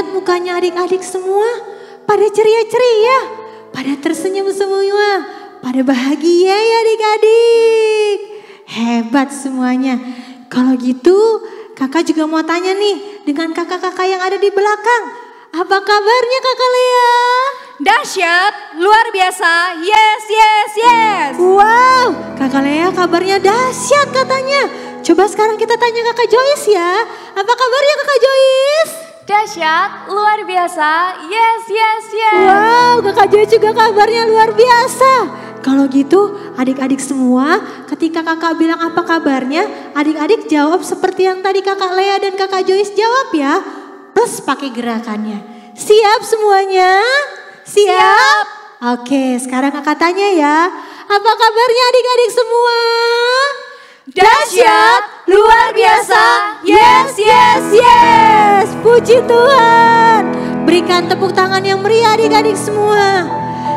Lihat mukanya adik-adik semua pada ceria-ceria, pada tersenyum semua, pada bahagia ya adik-adik. Hebat semuanya. Kalau gitu kakak juga mau tanya nih dengan kakak-kakak yang ada di belakang. Apa kabarnya kakak Lea? Dahsyat, luar biasa, yes, yes, yes. Wow, kakak Lea kabarnya dahsyat katanya. Coba sekarang kita tanya kakak Joyce ya. Apa kabarnya kakak Joyce? Dahsyat, luar biasa, yes, yes, yes. Wow, kakak Joyce juga kabarnya luar biasa. Kalau gitu adik-adik semua ketika kakak bilang apa kabarnya, adik-adik jawab seperti yang tadi kakak Lea dan kakak Joyce jawab ya. Plus pakai gerakannya. Siap semuanya? Siap? Oke, sekarang kakak tanya ya. Apa kabarnya adik-adik semua? Dahsyat, luar biasa, yes, yes, yes. Puji Tuhan. Berikan tepuk tangan yang meriah adik-adik semua.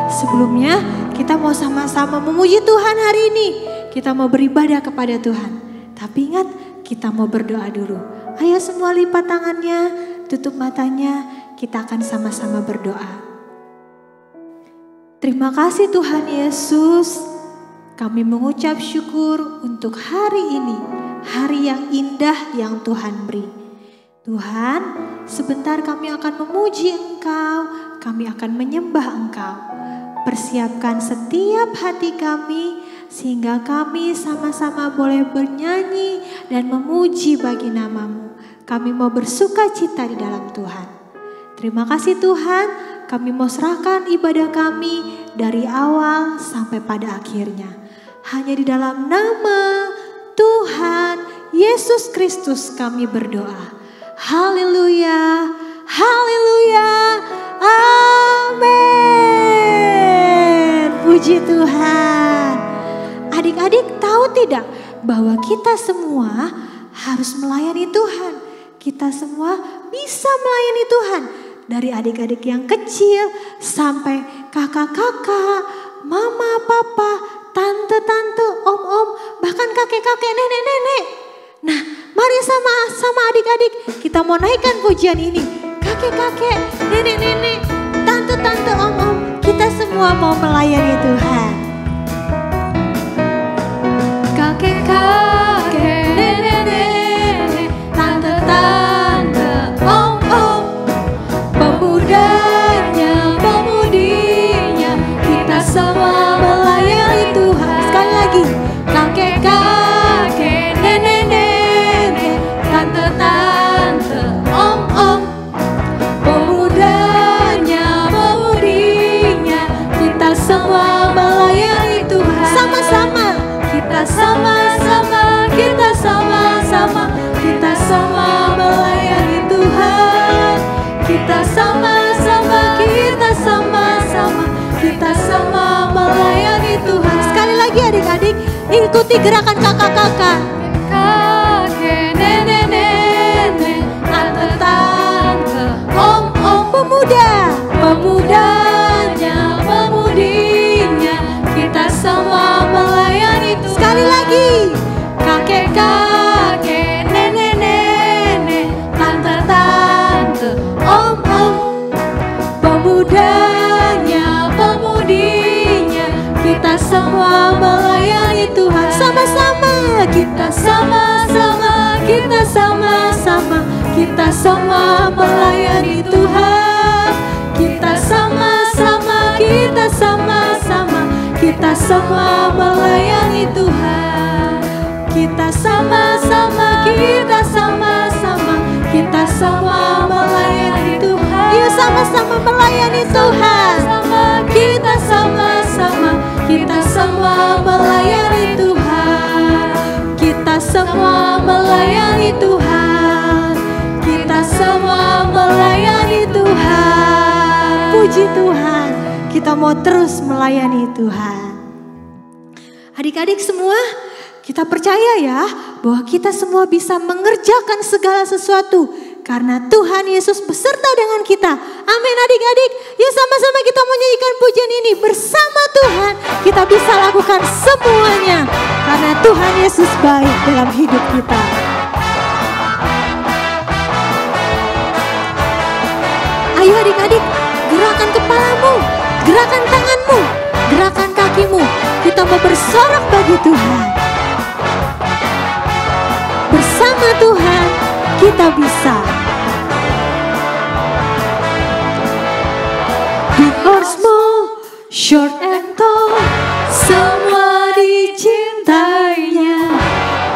Sebelumnya kita mau sama-sama memuji Tuhan hari ini. Kita mau beribadah kepada Tuhan. Tapi ingat, kita mau berdoa dulu. Ayo semua lipat tangannya, tutup matanya, kita akan sama-sama berdoa. Terima kasih Tuhan Yesus, kami mengucap syukur untuk hari ini, hari yang indah yang Tuhan beri. Tuhan, sebentar kami akan memuji Engkau, kami akan menyembah Engkau. Persiapkan setiap hati kami, sehingga kami sama-sama boleh bernyanyi dan memuji bagi nama-Mu. Kami mau bersuka cita di dalam Tuhan. Terima kasih Tuhan, kami mau serahkan ibadah kami dari awal sampai pada akhirnya. Hanya di dalam nama Tuhan Yesus Kristus kami berdoa. Haleluya, haleluya, amin. Puji Tuhan. Adik-adik tahu tidak bahwa kita semua harus melayani Tuhan. Kita semua bisa melayani Tuhan. Dari adik-adik yang kecil sampai kakak-kakak, mama, papa, tante-tante, om-om, bahkan kakek-kakek, nenek-nenek. Nah, mari sama adik-adik kita mau naikkan pujian ini. Kakek-kakek, nenek-nenek, tante-tante, om-om, kita semua mau melayani Tuhan. Kakek-kakek, nenek-nenek, tante-tante, om-om, pemudanya, pemudinya, kita semua melayani Tuhan. Sekali lagi, kakek-kakek, nenek-nenek, tante-tante, om-om, pemudanya, pemudinya, kita semua melayani Tuhan. Sama-sama, kita sama-sama, kita sama-sama, kita sama melayani Tuhan. Kita sama-sama, kita sama-sama, kita sama melayani Tuhan. Sekali lagi adik-adik, ikuti gerakan kakak-kakak. Kakek, nenek-nenek, tante-tante, om-om, pemuda, pemudanya, pemudinya, kita semua melayani Tuhan. Sekali lagi, kakek-kakek, nenek-nenek, tante-tante, om-om, pemudanya, pemudinya, kita semua melayani Tuhan. Sama-sama, kita sama-sama, kita sama-sama, kita semua melayani Tuhan. Kita sama-sama, kita sama-sama, kita semua melayani Tuhan. Kita sama-sama, kita sama-sama, kita semua melayani Tuhan. Yuk sama-sama melayani Tuhan. Kita sama-sama, kita semua melayani Tuhan. Kita semua melayani Tuhan. Kita semua melayani Tuhan. Puji Tuhan, kita mau terus melayani Tuhan. Adik-adik semua, kita percaya ya bahwa kita semua bisa mengerjakan segala sesuatu karena Tuhan Yesus beserta dengan kita. Amin adik-adik. Yuk sama-sama kita menyanyikan pujian ini. Bersama Tuhan kita bisa lakukan semuanya karena Tuhan Yesus baik dalam hidup kita. Gerakan tanganmu, gerakan kakimu, kita mau bersorak bagi Tuhan. Bersama Tuhan kita bisa. Big or small, short and tall, semua dicintainya.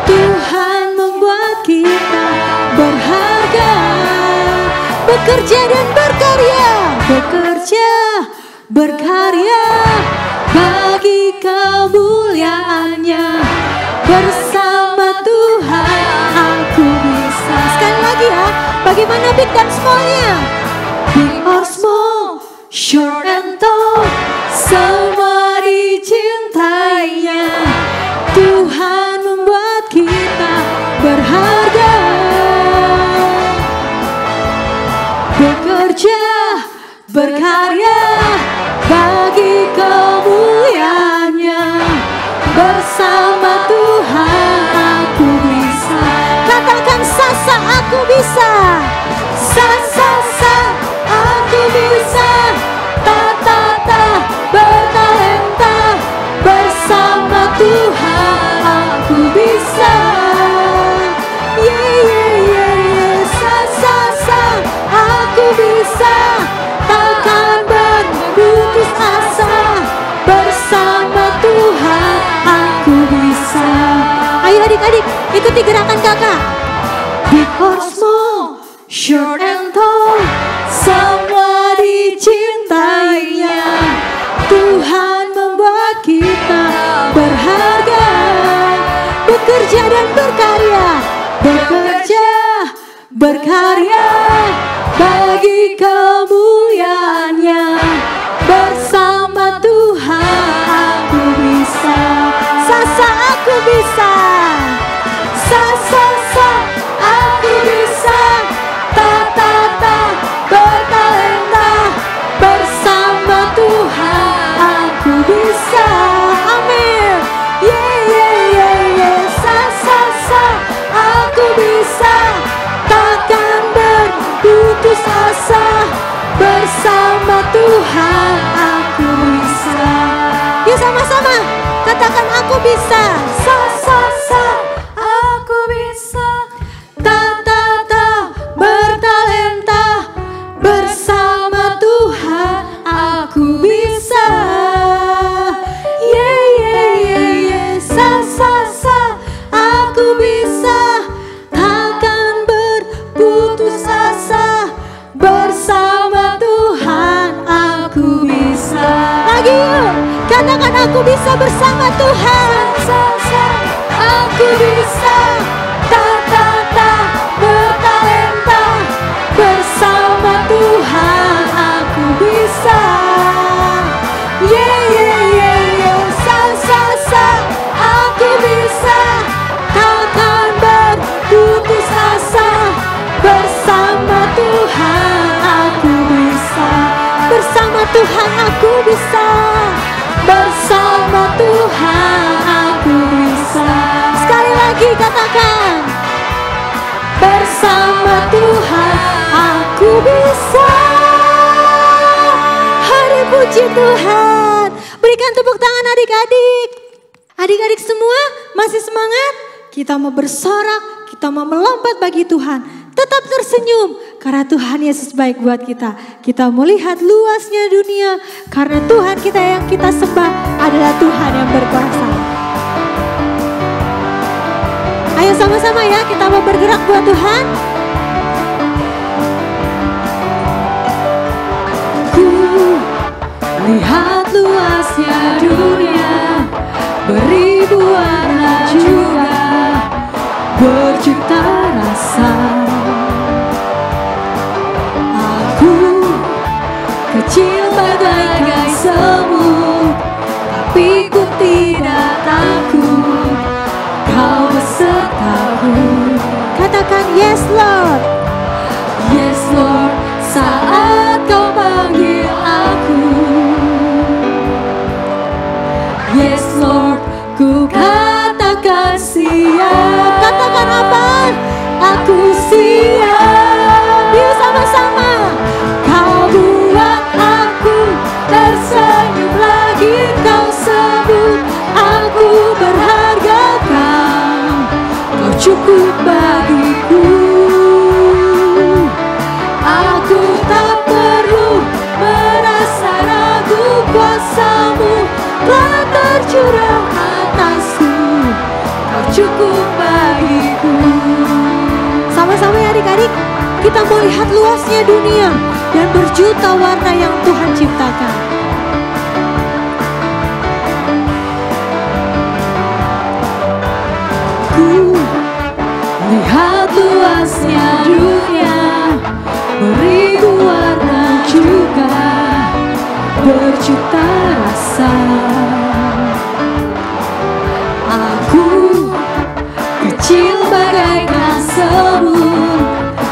Tuhan membuat kita berharga, bekerja dan berkarya, bekerja, berkarya bagi kemuliaannya. Bersama Tuhan aku bisa. Sekali lagi ya, bagaimana big dan smallnya? Big or small, short and tall, semua dicintainya. Tuhan membuat kita berharga, bekerja, berkarya bagi kemuliaannya. Bersama Tuhan aku bisa. Katakan sa-sa aku bisa. Sa-sa-sa aku bisa. Ta-ta-ta bertalenta. Bersama Tuhan aku bisa. Yeah. Sa-sa-sa aku bisa. Takkan berputus asa. Bersama Tuhan aku bisa. Ayo adik-adik, ikuti gerakan kakak. Big or small, short and tall, semua dicintainya. Tuhan membuat kita berharga, bekerja dan berkarya, bekerja, berkarya bagi kemuliaannya. Bersama Tuhan aku bisa. Sa-sa aku bisa. Sa-sa-sa aku bisa. Ta-ta-ta bertalenta. Bersama Tuhan aku bisa. Amin. Yeah. Sa-sa-sa aku bisa. Takkan berputus asa. Bersama Tuhan aku bisa. Yuk sama-sama katakan aku bisa. Sa-sa-sa aku bisa. Ta-ta-ta bertalenta. Bersama Tuhan aku bisa. Yeah. Sa-sa-sa aku bisa. Takkan berputus asa. Bersama Tuhan aku bisa. Lagi yuk, katakan aku bisa bersama Tuhan. Aku bisa. Ta-ta-ta bertalenta. Bersama Tuhan aku bisa. Yeah. Sa-sa-sa aku bisa. Takkan berputus asa. Bersama Tuhan aku bisa. Bersama Tuhan aku bisa. Bersama Tuhan aku bisa. Sekali lagi katakan. Bersama Tuhan aku bisa. Hari puji Tuhan. Berikan tepuk tangan adik-adik. Adik-adik semua masih semangat? Kita mau bersorak, kita mau melompat bagi Tuhan. Tetap tersenyum karena Tuhan Yesus baik buat kita. Kita melihat luasnya dunia karena Tuhan kita yang kita sembah adalah Tuhan yang berkuasa. Ayo sama-sama ya, kita mau bergerak buat Tuhan. Ku lihat luasnya dunia, beribu warna juga berjuta rasa. Kecil bagaikan semut, tapi ku tidak takut. Kau besertaku. Katakan yes Lord. Yes Lord, saat kau panggil aku. Yes Lord, ku katakan siap. Katakan apa? Aku siap. Yuk sama-sama. Kau buat aku tersenyum. cukup bagiku. Aku tak perlu merasa ragu, kuasa-Mu telah tercurah atasku. Kau cukup bagiku. Sama-sama ya adik-adik, kita melihat luasnya dunia dan berjuta warna yang Tuhan ciptakan. Ku lihat luasnya dunia, beribu warna juga berjuta rasa. Aku kecil bagaikan serbuk,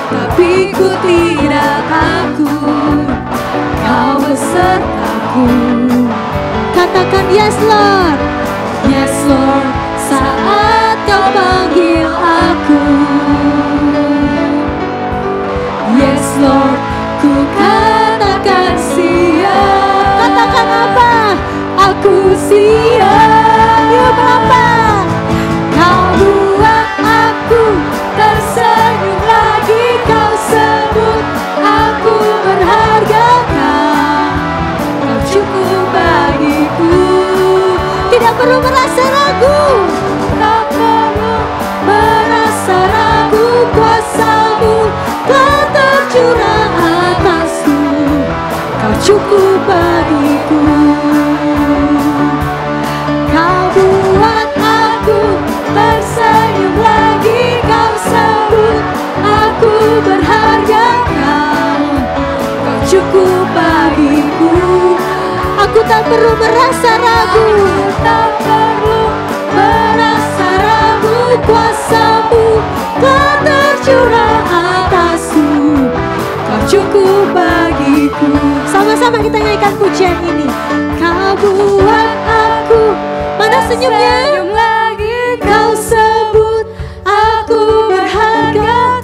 tapi ku tidak takut, Kau besertaku. Katakan yes Lord. Yes Lord, saat Kau panggil aku. Yes Lord, ku katakan siap. Katakan apa? Aku siap. Yuk apa? Kau buat aku tersenyum lagi, Kau sebut aku berharga, Kau cukup bagiku. Tidak perlu merasa ragu. Tak perlu merasa ragu, kuasa-Mu telah tercurah atasku. Kau cukup bagiku. Kau buat aku tersenyum lagi, Kau sebut aku berharga, Kau cukup bagiku. Aku tak perlu merasa ragu. Aku tak perlu merasa ragu, kuasa-Mu telah tercurah atasku. Kau cukup bagiku. Sama-sama kita nyanyikan pujian ini. Kau buat aku Mana senyumnya? tersenyum lagi, Kau sebut aku berharga,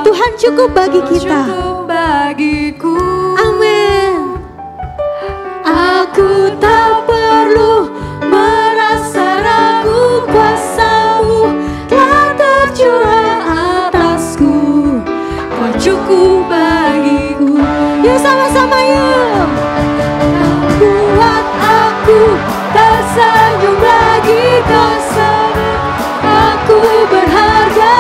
Tuhan cukup bagi kita. cukup bagiku. Amin. Aku tak perlu merasa ragu, kuasa-Mu telah tercurah atasku. Kau cukup bagiku. Yuk sama-sama yuk. Kau buat aku tersenyum lagi, Kau sebut aku berharga,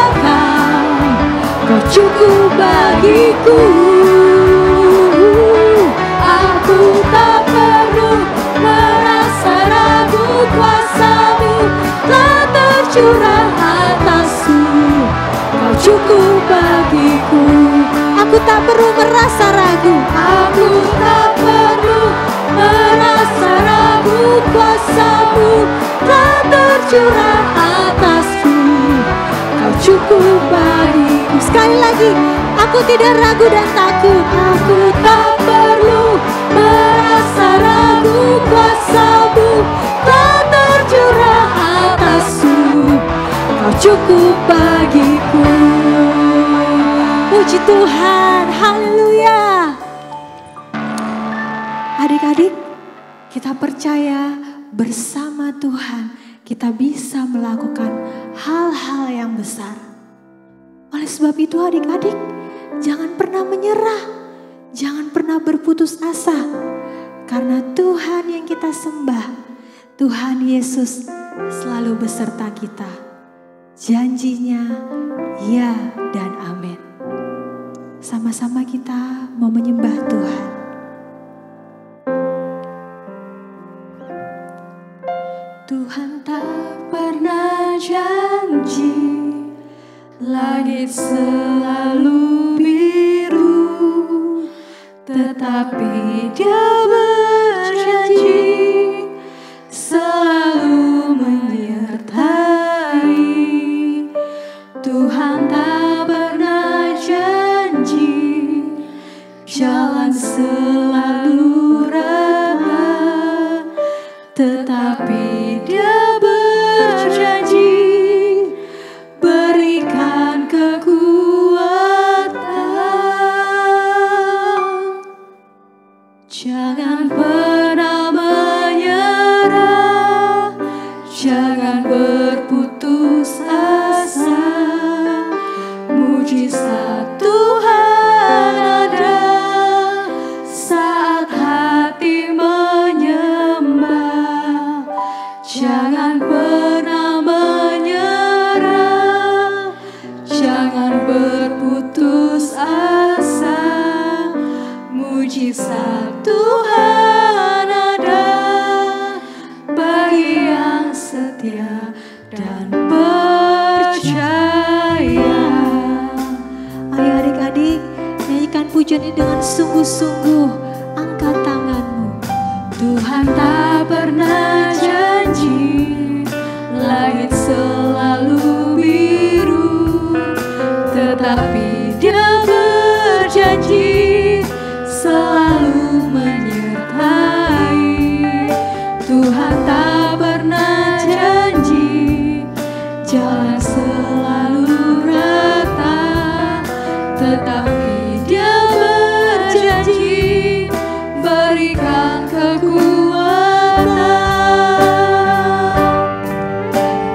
Kau cukup bagiku. Aku tak perlu merasa ragu, kuasa-Mu telah tercurah atasku. Kau cukup bagiku. Aku tak perlu merasa ragu. Aku tak perlu merasa ragu, kuasa-Mu telah tercurah atasku. Kau cukup bagiku. Sekali lagi, aku tidak ragu dan takut. Aku tak perlu merasa ragu, kuasa-Mu telah tercurah atasku. Kau cukup bagiku. Puji Tuhan, haleluya. Adik-adik, kita percaya bersama Tuhan kita bisa melakukan hal-hal yang besar. Oleh sebab itu adik-adik, jangan pernah menyerah, jangan pernah berputus asa. Karena Tuhan yang kita sembah, Tuhan Yesus selalu beserta kita. Janjinya ya dan amin. Sama-sama kita mau menyembah Tuhan. Tuhan tak pernah janji langit selalu biru, tetapi Dia berjanji selalu menyertai. Tuhan tak pernah janji jalan selalu rata, tetapi Dia berjanji berikan kekuatan. Jangan pernah menyerah, jangan berputus asa. pujian ini dengan sungguh-sungguh. Angkat tanganmu. Tuhan tak pernah janji langit selalu biru, tetapi Dia berjanji selalu menyertai. Tuhan tak pernah janji jalan selalu rata, tetapi Dia berjanji berikan kekuatan.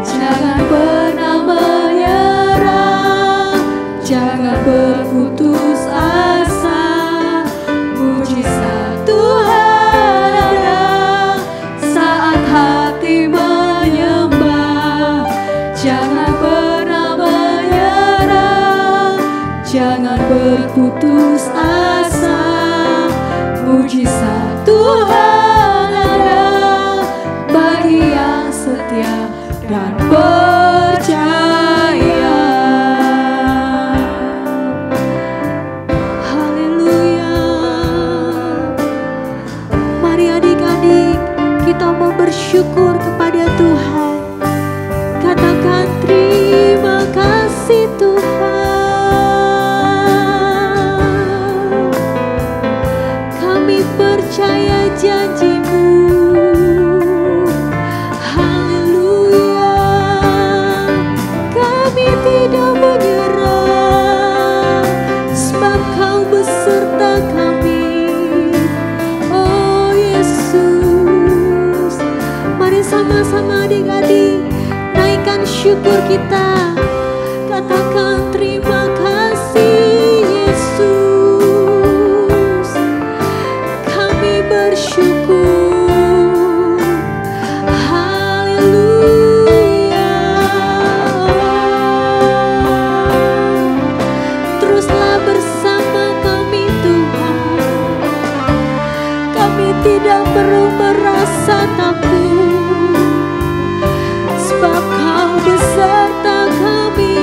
Jangan pernah menyerah, jangan berputus asa. Mujizat Tuhan ada saat hati menyembah. Jangan pernah menyerah, jangan berputus asa. Mujizat Tuhan ada bagi yang setia dan percaya. Haleluya. Mari adik-adik, kita mau bersyukur kepada Tuhan. Katakan terima kasih Tuhan. Kami percaya janji-Mu. Haleluya. Kami tidak menyerah, sebab Kau beserta kami. Oh Yesus. Mari sama-sama adik-adik naikkan syukur kita. Katakan terima kasih Yesus. Kami bersyukur. Haleluya. Teruslah bersama kami Tuhan. Kami tidak perlu merasa takut, sebab Kau beserta kami.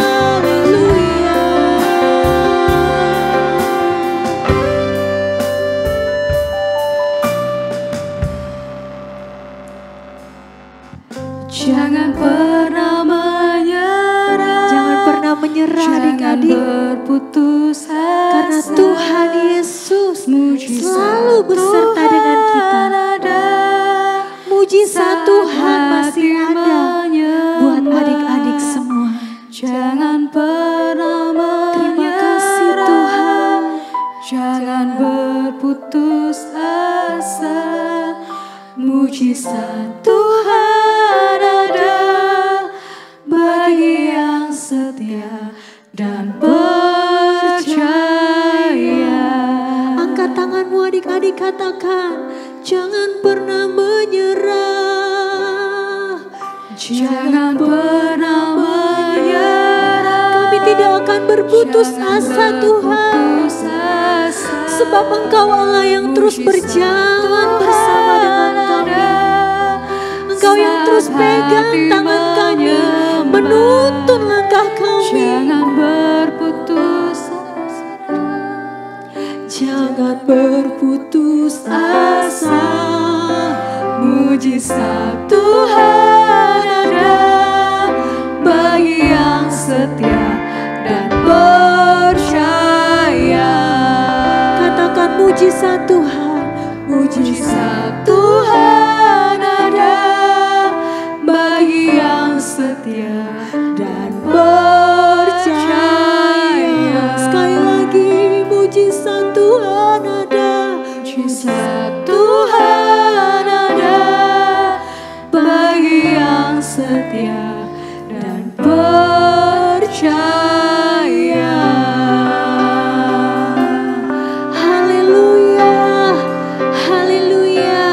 Haleluya. Jangan pernah menyerah, Jangan pernah menyerah jangan adik-adik, berputus asa. karena Tuhan Yesus Mujizat selalu beserta dengan kita. Tuhan ada Mujizat saat Tuhan masih hati ada buat menyembah. adik-adik semua. Jangan pernah Terima kasih menyerah, Tuhan. jangan berputus asa. Mujizat Tuhan ada bagi yang setia dan percaya. Angkat tanganmu adik-adik, katakan jangan pernah menyerah. Jangan pernah menyerah, Kami tidak akan berputus asa Tuhan, berputus asa. sebab Engkau Allah yang terus berjalan bersama dengan kami. Engkau yang terus pegang tangan kami, menuntun langkah kami. Jangan berputus asa, Jangan berputus asa. mujizat Tuhan ada bagi yang setia dan percaya. Katakan mujizat Tuhan. Mujizat Tuhan ada bagi yang setia dan percaya. Sekali lagi, mujizat Tuhan ada. Mujizat Tuhan ada bagi yang setia dan percaya. Haleluya, haleluya.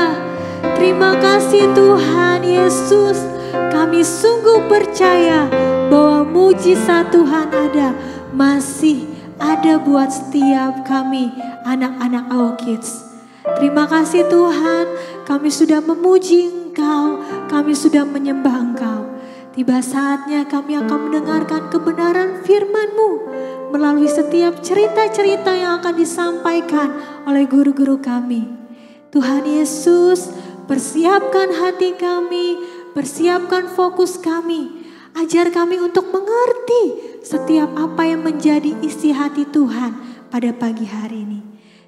Terima kasih Tuhan Yesus. Kami sungguh percaya bahwa mujizat Tuhan ada, masih ada buat setiap kami anak-anak Our Kids. Terima kasih Tuhan, kami sudah memuji Engkau, kami sudah menyembah Engkau. Tiba saatnya kami akan mendengarkan kebenaran firman-Mu melalui setiap cerita-cerita yang akan disampaikan oleh guru-guru kami. Tuhan Yesus, persiapkan hati kami, persiapkan fokus kami. Ajar kami untuk mengerti setiap apa yang menjadi isi hati Tuhan pada pagi hari ini.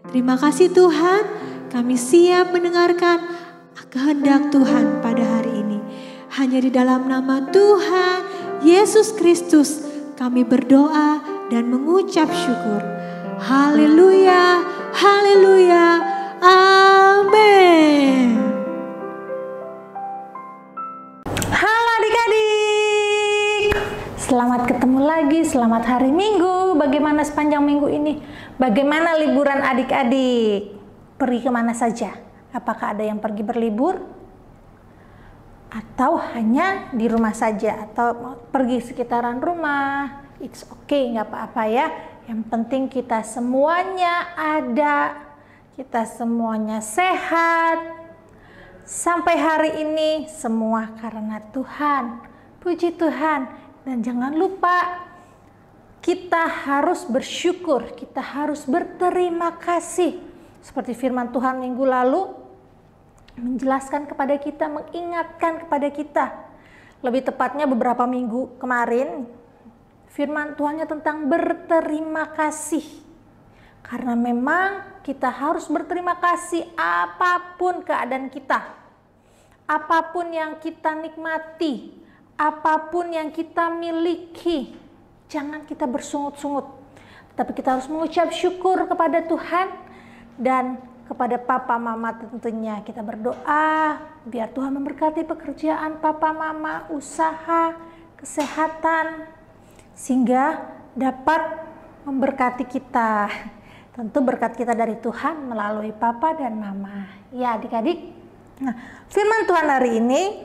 Terima kasih Tuhan, kami siap mendengarkan kehendak Tuhan pada hari ini. Hanya di dalam nama Tuhan Yesus Kristus kami berdoa dan mengucap syukur. Haleluya, haleluya, amin. Halo adik-adik, selamat ketemu lagi, selamat hari Minggu. Bagaimana sepanjang minggu ini? Bagaimana liburan adik-adik? Pergi kemana saja? Apakah ada yang pergi berlibur? Atau hanya di rumah saja? Atau pergi sekitaran rumah? It's okay, nggak apa-apa ya. Yang penting kita semuanya ada, kita semuanya sehat. Sampai hari ini semua karena Tuhan. Puji Tuhan. Dan jangan lupa kita harus bersyukur, kita harus berterima kasih. Seperti firman Tuhan minggu lalu menjelaskan kepada kita, mengingatkan kepada kita. Lebih tepatnya beberapa minggu kemarin firman Tuhannya tentang berterima kasih. Karena memang kita harus berterima kasih apapun keadaan kita. Apapun yang kita nikmati, apapun yang kita miliki, jangan kita bersungut-sungut. Tapi kita harus mengucap syukur kepada Tuhan dan kepada papa mama tentunya. Kita berdoa biar Tuhan memberkati pekerjaan papa mama, usaha, kesehatan, sehingga dapat memberkati kita. Tentu berkat kita dari Tuhan melalui papa dan mama. Ya adik-adik. Nah, firman Tuhan hari ini,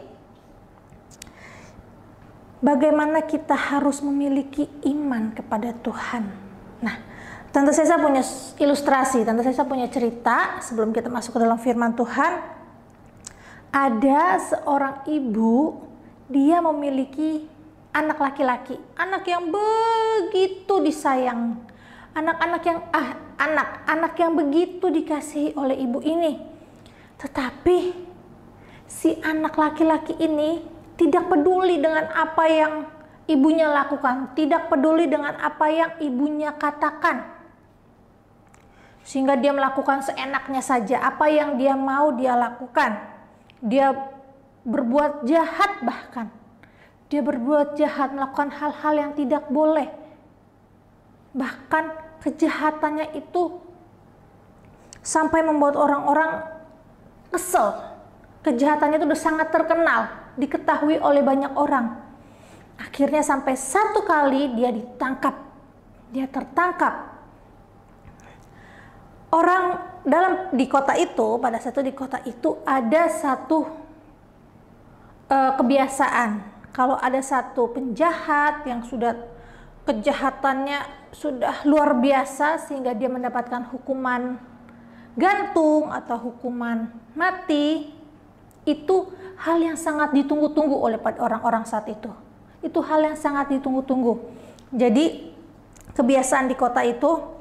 bagaimana kita harus memiliki iman kepada Tuhan. Nah, Tante Sesa punya ilustrasi, Tante Sesa punya cerita sebelum kita masuk ke dalam firman Tuhan. Ada seorang ibu, dia memiliki anak laki-laki, anak yang begitu disayang, anak yang begitu dikasihi oleh ibu ini. Tetapi si anak laki-laki ini tidak peduli dengan apa yang ibunya lakukan, tidak peduli dengan apa yang ibunya katakan. Sehingga dia melakukan seenaknya saja, apa yang dia mau dia lakukan. Dia berbuat jahat bahkan. Dia berbuat jahat, melakukan hal-hal yang tidak boleh. Bahkan kejahatannya itu sampai membuat orang-orang kesel. Kejahatannya itu sudah sangat terkenal, diketahui oleh banyak orang. Akhirnya sampai satu kali dia ditangkap, dia tertangkap. Orang di kota itu, pada saat itu di kota itu ada satu kebiasaan. Kalau ada satu penjahat yang sudah kejahatannya sudah luar biasa sehingga dia mendapatkan hukuman gantung atau hukuman mati, itu hal yang sangat ditunggu-tunggu oleh orang-orang saat itu. Itu hal yang sangat ditunggu-tunggu. Jadi kebiasaan di kota itu,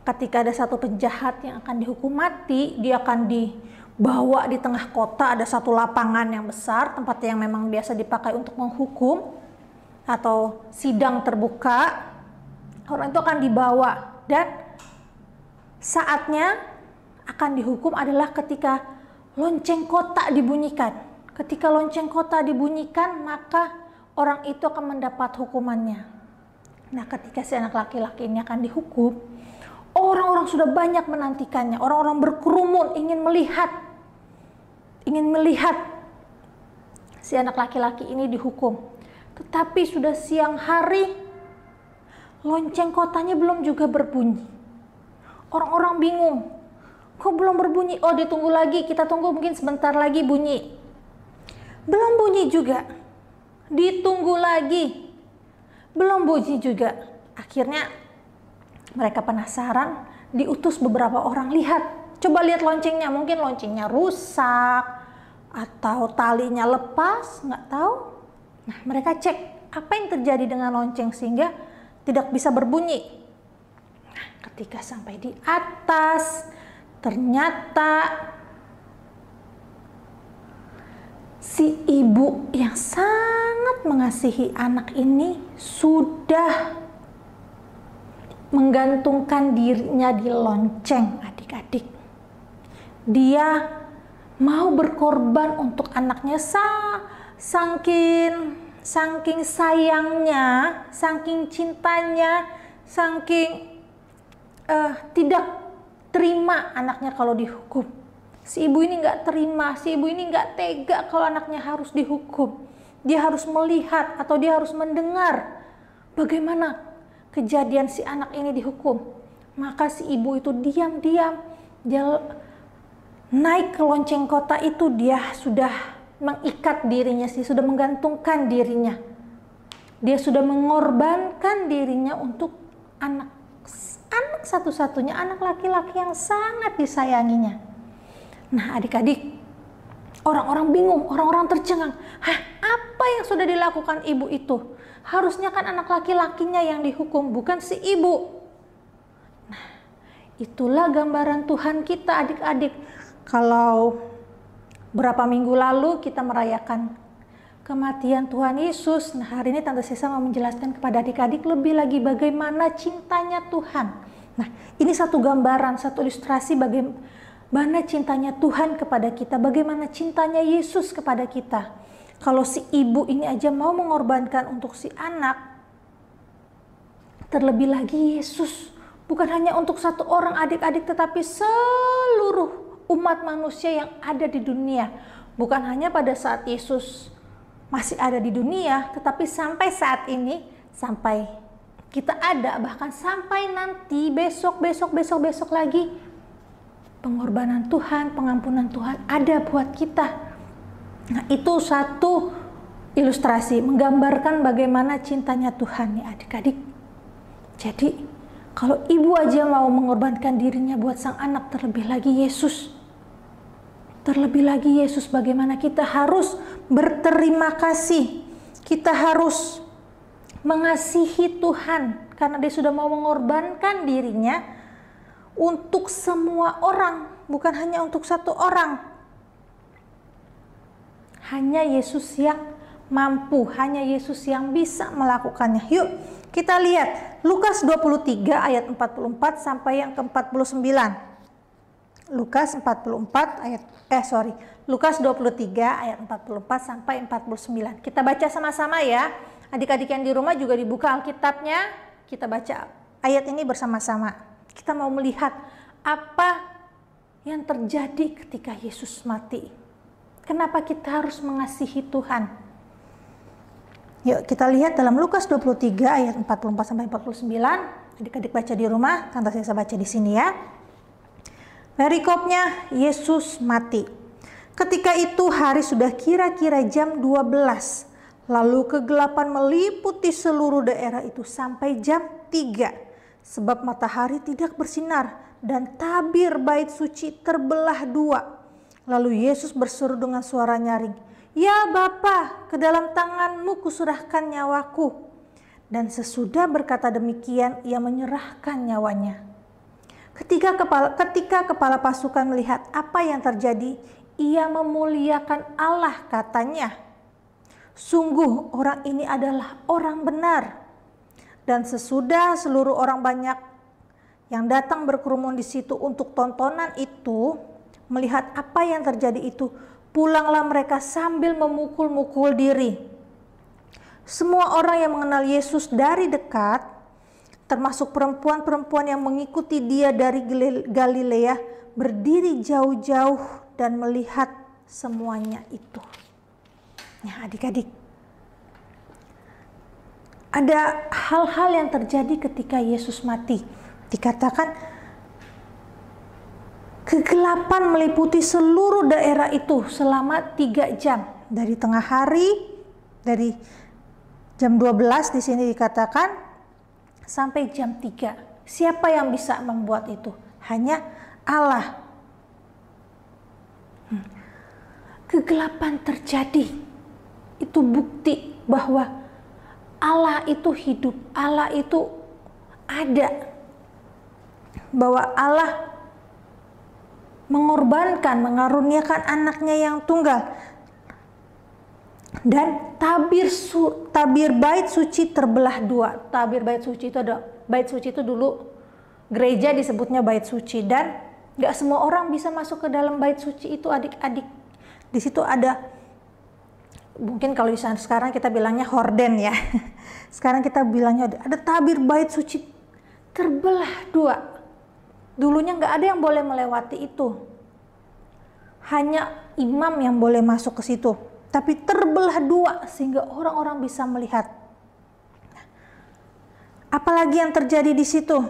ketika ada satu penjahat yang akan dihukum mati, dia akan dibawa di tengah kota, ada satu lapangan yang besar, tempat yang memang biasa dipakai untuk menghukum atau sidang terbuka. Orang itu akan dibawa dan saatnya akan dihukum adalah ketika lonceng kota dibunyikan. Ketika lonceng kota dibunyikan, maka orang itu akan mendapat hukumannya. Nah, ketika si anak laki-laki ini akan dihukum, orang-orang sudah banyak menantikannya. Orang-orang berkerumun ingin melihat si anak laki-laki ini dihukum. Tetapi sudah siang hari, lonceng kotanya belum juga berbunyi. Orang-orang bingung. Kok belum berbunyi? Oh, ditunggu lagi, kita tunggu mungkin sebentar lagi bunyi. Belum bunyi juga. Ditunggu lagi. Belum bunyi juga. Akhirnya mereka penasaran, diutus beberapa orang, lihat. Coba lihat loncengnya, mungkin loncengnya rusak atau talinya lepas, nggak tahu. Nah, mereka cek apa yang terjadi dengan lonceng sehingga tidak bisa berbunyi. Nah, ketika sampai di atas, ternyata si ibu yang sangat mengasihi anak ini sudah menggantungkan dirinya di lonceng, adik-adik. Dia mau berkorban untuk anaknya, saking sayangnya, saking cintanya, saking tidak terima anaknya kalau dihukum. Si ibu ini nggak terima, si ibu ini nggak tega kalau anaknya harus dihukum. Dia harus melihat atau dia harus mendengar bagaimana kejadian si anak ini dihukum. Maka si ibu itu diam-diam, dia naik ke lonceng kota itu, dia sudah mengikat dirinya, sih sudah menggantungkan dirinya. Dia sudah mengorbankan dirinya untuk anak satu-satunya, anak laki-laki yang sangat disayanginya. Nah, adik-adik, orang-orang bingung, orang-orang tercengang. Apa yang sudah dilakukan ibu itu? Harusnya kan anak laki-lakinya yang dihukum, bukan si ibu. Nah, itulah gambaran Tuhan kita, adik-adik. Kalau berapa minggu lalu kita merayakan kematian Tuhan Yesus, nah hari ini Tante Sesa mau menjelaskan kepada adik-adik lebih lagi bagaimana cintanya Tuhan. Nah, ini satu gambaran, satu ilustrasi bagaimana cintanya Tuhan kepada kita, bagaimana cintanya Yesus kepada kita. Kalau si ibu ini aja mau mengorbankan untuk si anak, terlebih lagi Yesus. Bukan hanya untuk satu orang adik-adik, tetapi seluruh umat manusia yang ada di dunia. Bukan hanya pada saat Yesus masih ada di dunia, tetapi sampai saat ini, sampai kita ada, bahkan sampai nanti besok lagi, pengorbanan Tuhan, pengampunan Tuhan ada buat kita. Nah, itu satu ilustrasi menggambarkan bagaimana cintanya Tuhan nih adik-adik. Jadi kalau ibu aja mau mengorbankan dirinya buat sang anak, terlebih lagi Yesus. Terlebih lagi Yesus, bagaimana kita harus berterima kasih. Kita harus mengasihi Tuhan karena dia sudah mau mengorbankan dirinya untuk semua orang, bukan hanya untuk satu orang. Hanya Yesus yang mampu, hanya Yesus yang bisa melakukannya. Yuk kita lihat Lukas 23 ayat 44 sampai yang ke-49. Lukas 23 ayat 44 sampai 49. Kita baca sama-sama ya. Adik-adik yang di rumah juga dibuka Alkitabnya. Kita baca ayat ini bersama-sama. Kita mau melihat apa yang terjadi ketika Yesus mati. Kenapa kita harus mengasihi Tuhan? Yuk kita lihat dalam Lukas 23 ayat 44 sampai 49. Adik-adik baca di rumah, Tante Sesa baca di sini ya. Perikopnya, Yesus mati. Ketika itu hari sudah kira-kira jam 12. Lalu kegelapan meliputi seluruh daerah itu sampai jam 3. Sebab matahari tidak bersinar dan tabir bait suci terbelah dua. Lalu Yesus berseru dengan suara nyaring, "Ya Bapa, ke dalam tangan-Mu kuserahkan nyawaku." Dan sesudah berkata demikian, ia menyerahkan nyawanya. Ketika kepala pasukan melihat apa yang terjadi, ia memuliakan Allah, katanya, "Sungguh orang ini adalah orang benar." Dan sesudah seluruh orang banyak yang datang berkerumun di situ untuk tontonan itu, melihat apa yang terjadi itu, pulanglah mereka sambil memukul-mukul diri. Semua orang yang mengenal Yesus dari dekat, termasuk perempuan-perempuan yang mengikuti dia dari Galilea, berdiri jauh-jauh dan melihat semuanya itu. Nah, adik-adik, ada hal-hal yang terjadi ketika Yesus mati. Dikatakan kegelapan meliputi seluruh daerah itu selama 3 jam. Dari tengah hari, dari jam 12 di sini dikatakan, sampai jam 3. Siapa yang bisa membuat itu? Hanya Allah. Kegelapan terjadi. itu bukti bahwa Allah itu hidup, Allah itu ada, bahwa Allah mengorbankan, mengaruniakan anaknya yang tunggal. Dan tabir bait suci terbelah dua. Tabir bait suci itu ada, bait suci itu dulu gereja disebutnya bait suci, dan gak semua orang bisa masuk ke dalam bait suci itu adik-adik. Di situ ada, mungkin kalau di sana sekarang kita bilangnya horden ya. Sekarang kita bilangnya ada tabir bait suci terbelah dua. Dulunya gak ada yang boleh melewati itu. Hanya imam yang boleh masuk ke situ. Tapi terbelah dua sehingga orang-orang bisa melihat. Apalagi yang terjadi di situ?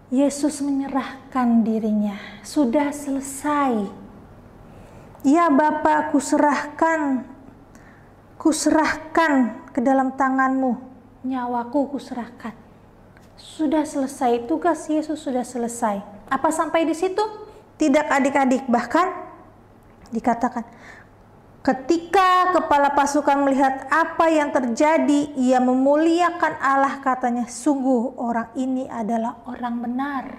Yesus menyerahkan dirinya. Sudah selesai. Ya Bapa, kuserahkan ke dalam tanganmu. Nyawaku kuserahkan. Sudah selesai, tugas Yesus sudah selesai. Apa sampai di situ? Tidak adik-adik, bahkan dikatakan ketika kepala pasukan melihat apa yang terjadi, ia memuliakan Allah, katanya, sungguh orang ini adalah orang benar.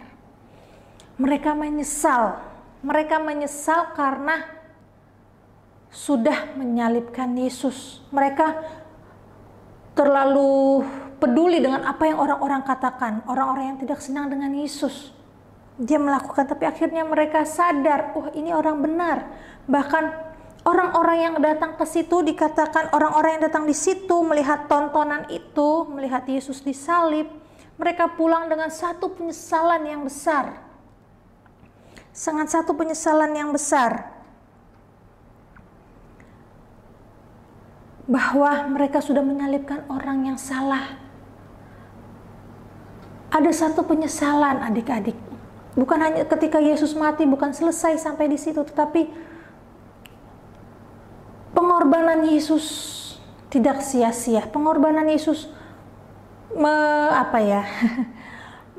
Mereka menyesal karena sudah menyalibkan Yesus. Mereka terlalu peduli dengan apa yang orang-orang katakan, orang-orang yang tidak senang dengan Yesus. Dia melakukan, tapi akhirnya mereka sadar, oh ini orang benar. Bahkan orang-orang yang datang ke situ, dikatakan orang-orang yang datang di situ melihat tontonan itu, melihat Yesus disalib, mereka pulang dengan satu penyesalan yang besar. Sangat satu penyesalan yang besar. Bahwa mereka sudah menyalibkan orang yang salah. Ada satu penyesalan adik-adik. Bukan hanya ketika Yesus mati, bukan selesai sampai di situ, tetapi pengorbanan Yesus tidak sia-sia. Pengorbanan Yesus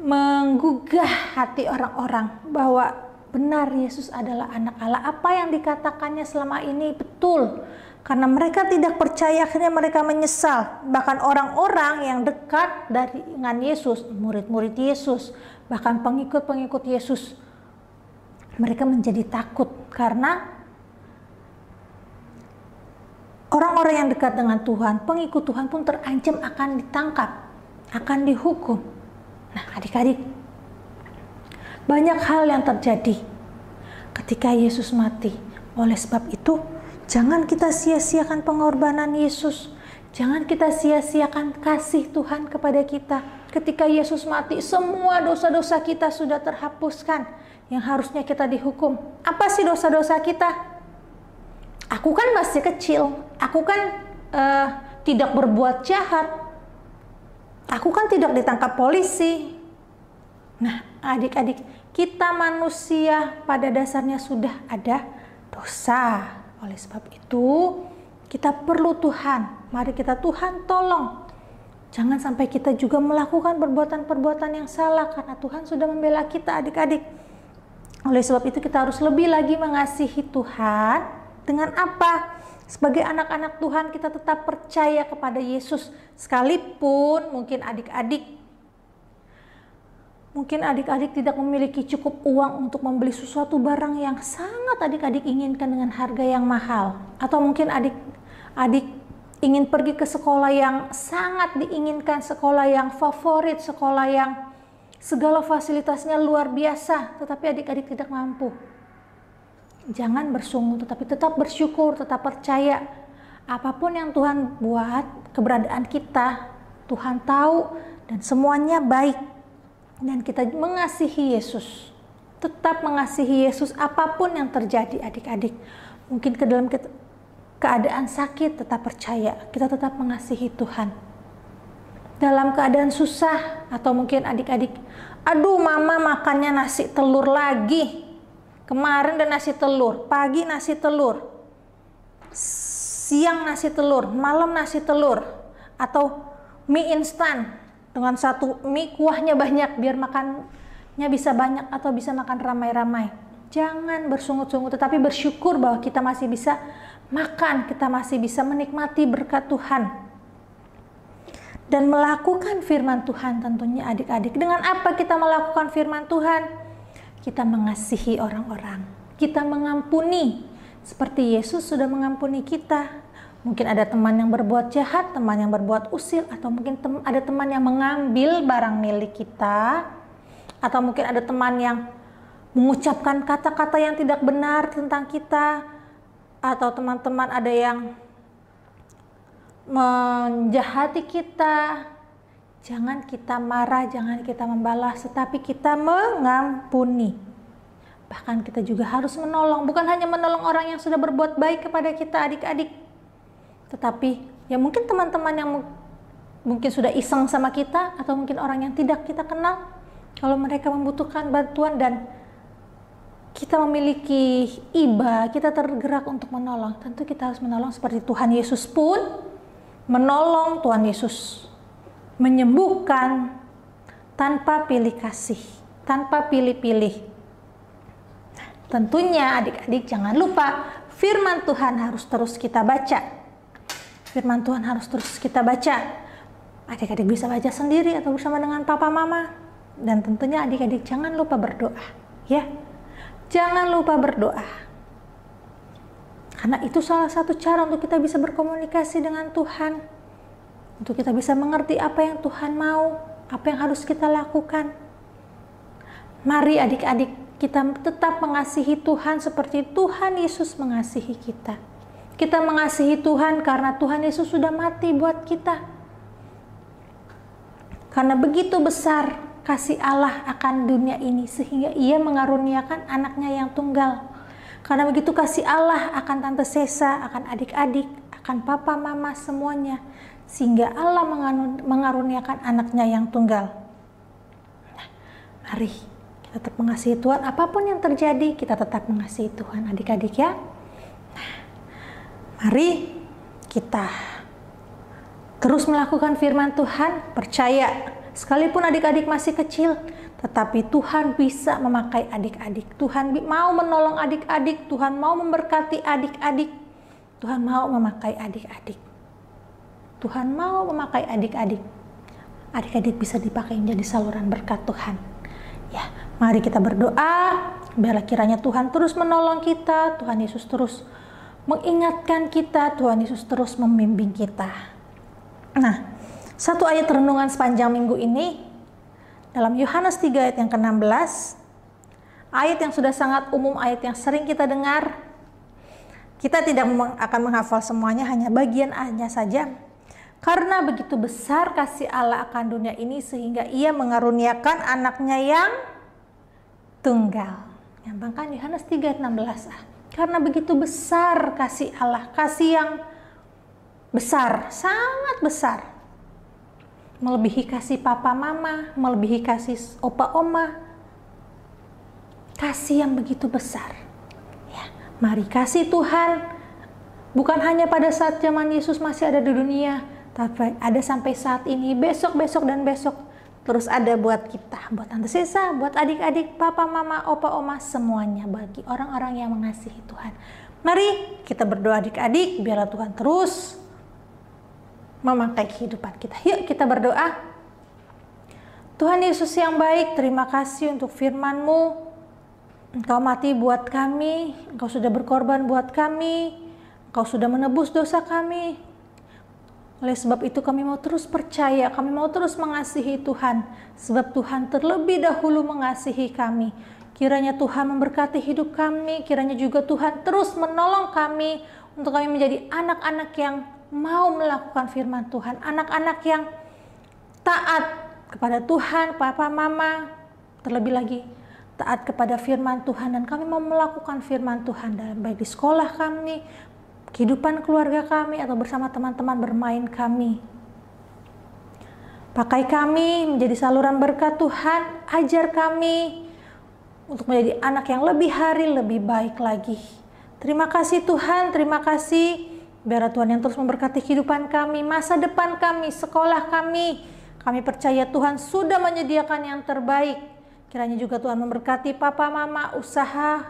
menggugah hati orang-orang bahwa benar Yesus adalah anak Allah. Apa yang dikatakannya selama ini betul. Karena mereka tidak percaya, akhirnya mereka menyesal. Bahkan orang-orang yang dekat dengan Yesus, murid-murid Yesus, bahkan pengikut-pengikut Yesus, mereka menjadi takut karena orang-orang yang dekat dengan Tuhan, pengikut Tuhan pun terancam akan ditangkap, akan dihukum. Nah adik-adik, banyak hal yang terjadi ketika Yesus mati. Oleh sebab itu, jangan kita sia-siakan pengorbanan Yesus. Jangan kita sia-siakan kasih Tuhan kepada kita. Ketika Yesus mati, semua dosa-dosa kita sudah terhapuskan. Yang harusnya kita dihukum. Apa sih dosa-dosa kita? Aku kan masih kecil. Aku kan tidak berbuat jahat. Aku kan tidak ditangkap polisi. Nah, adik-adik, kita manusia pada dasarnya sudah ada dosa. Oleh sebab itu, kita perlu Tuhan. Mari kita, Tuhan tolong. Jangan sampai kita juga melakukan perbuatan-perbuatan yang salah, karena Tuhan sudah membela kita adik-adik. Oleh sebab itu kita harus lebih lagi mengasihi Tuhan. Dengan apa? Sebagai anak-anak Tuhan kita tetap percaya kepada Yesus. Sekalipun mungkin adik-adik tidak memiliki cukup uang untuk membeli sesuatu barang yang sangat adik-adik inginkan dengan harga yang mahal. Atau mungkin adik-adik ingin pergi ke sekolah yang sangat diinginkan, sekolah yang favorit, sekolah yang segala fasilitasnya luar biasa, tetapi adik-adik tidak mampu. Jangan bersungut, tetapi tetap bersyukur, tetap percaya. Apapun yang Tuhan buat, keberadaan kita, Tuhan tahu dan semuanya baik. Dan kita mengasihi Yesus, tetap mengasihi Yesus apapun yang terjadi adik-adik. Mungkin ke dalam keadaan sakit tetap percaya, kita tetap mengasihi Tuhan. Dalam keadaan susah atau mungkin adik-adik, aduh mama makannya nasi telur lagi. Kemarin udah nasi telur, pagi nasi telur, siang nasi telur, malam nasi telur, atau mie instan. Dengan satu mie kuahnya banyak biar makannya bisa banyak atau bisa makan ramai-ramai. Jangan bersungut-sungut, tetapi bersyukur bahwa kita masih bisa makan, kita masih bisa menikmati berkat Tuhan. Dan melakukan firman Tuhan tentunya adik-adik. Dengan apa kita melakukan firman Tuhan? Kita mengasihi orang-orang. Kita mengampuni. Seperti Yesus sudah mengampuni kita. Mungkin ada teman yang berbuat jahat, teman yang berbuat usil, atau mungkin ada teman yang mengambil barang milik kita, atau mungkin ada teman yang mengucapkan kata-kata yang tidak benar tentang kita, atau teman-teman ada yang menjahati kita. Jangan kita marah, jangan kita membalas, tetapi kita mengampuni. Bahkan kita juga harus menolong, bukan hanya menolong orang yang sudah berbuat baik kepada kita adik-adik, tetapi ya mungkin teman-teman yang mungkin sudah iseng sama kita, atau mungkin orang yang tidak kita kenal, kalau mereka membutuhkan bantuan dan kita memiliki iba, kita tergerak untuk menolong, tentu kita harus menolong seperti Tuhan Yesus pun menolong. Tuhan Yesus menyembuhkan tanpa pilih kasih, tanpa pilih-pilih. Tentunya adik-adik jangan lupa firman Tuhan harus terus kita baca. Firman Tuhan harus terus kita baca. Adik-adik bisa baca sendiri atau bersama dengan papa mama. Dan tentunya adik-adik jangan lupa berdoa, ya. Jangan lupa berdoa. Karena itu salah satu cara untuk kita bisa berkomunikasi dengan Tuhan. Untuk kita bisa mengerti apa yang Tuhan mau, apa yang harus kita lakukan. Mari adik-adik kita tetap mengasihi Tuhan seperti Tuhan Yesus mengasihi kita. Kita mengasihi Tuhan karena Tuhan Yesus sudah mati buat kita. Karena begitu besar kasih Allah akan dunia ini sehingga Ia mengaruniakan anaknya yang tunggal. Karena begitu kasih Allah akan Tante Sesa, akan adik-adik, akan papa mama semuanya, sehingga Allah mengaruniakan anaknya yang tunggal. Nah, mari kita tetap mengasihi Tuhan, apapun yang terjadi kita tetap mengasihi Tuhan adik-adik ya. Mari kita terus melakukan firman Tuhan, percaya sekalipun adik-adik masih kecil, tetapi Tuhan bisa memakai adik-adik. Tuhan mau menolong adik-adik, Tuhan mau memberkati adik-adik, Tuhan mau memakai adik-adik. Tuhan mau memakai adik-adik. Adik-adik bisa dipakai menjadi saluran berkat Tuhan. Ya, mari kita berdoa, biarlah kiranya Tuhan terus menolong kita, Tuhan Yesus terus mengingatkan kita, Tuhan Yesus terus membimbing kita. Nah, satu ayat renungan sepanjang minggu ini dalam Yohanes 3 ayat yang ke-16, ayat yang sudah sangat umum, ayat yang sering kita dengar. Kita tidak akan menghafal semuanya, hanya bagian-nya saja. Karena begitu besar kasih Allah akan dunia ini sehingga Ia mengaruniakan anaknya yang tunggal. Gampang kan? Yohanes 3 ayat 16. Karena begitu besar kasih Allah, kasih yang besar, sangat besar. Melebihi kasih papa mama, melebihi kasih opa oma. Kasih yang begitu besar. Ya, mari kasih Tuhan bukan hanya pada saat zaman Yesus masih ada di dunia, tapi ada sampai saat ini, besok dan besok. Terus ada buat kita, buat Tante Sesa, buat adik-adik, papa, mama, opa, oma, semuanya bagi orang-orang yang mengasihi Tuhan. Mari kita berdoa adik-adik, biarlah Tuhan terus memakai kehidupan kita. Yuk kita berdoa. Tuhan Yesus yang baik, terima kasih untuk firman-Mu. Engkau mati buat kami, Engkau sudah berkorban buat kami, Engkau sudah menebus dosa kami. Oleh sebab itu kami mau terus percaya, kami mau terus mengasihi Tuhan. Sebab Tuhan terlebih dahulu mengasihi kami. Kiranya Tuhan memberkati hidup kami, kiranya juga Tuhan terus menolong kami untuk kami menjadi anak-anak yang mau melakukan firman Tuhan. Anak-anak yang taat kepada Tuhan, papa, mama, terlebih lagi taat kepada firman Tuhan. Dan kami mau melakukan firman Tuhan dalam baik di sekolah kami, kehidupan keluarga kami, atau bersama teman-teman bermain kami. Pakai kami menjadi saluran berkat Tuhan, ajar kami untuk menjadi anak yang lebih hari lebih baik lagi. Terima kasih Tuhan, terima kasih. Biar Tuhan yang terus memberkati kehidupan kami, masa depan kami, sekolah kami. Kami percaya Tuhan sudah menyediakan yang terbaik. Kiranya juga Tuhan memberkati papa, mama, usaha,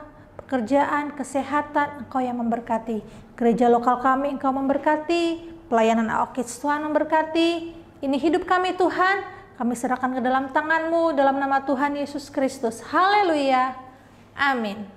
pekerjaan, kesehatan, Engkau yang memberkati. Gereja lokal kami Engkau memberkati, pelayanan AO Kids Tuhan memberkati. Ini hidup kami Tuhan, kami serahkan ke dalam tangan-Mu dalam nama Tuhan Yesus Kristus. Haleluya. Amin.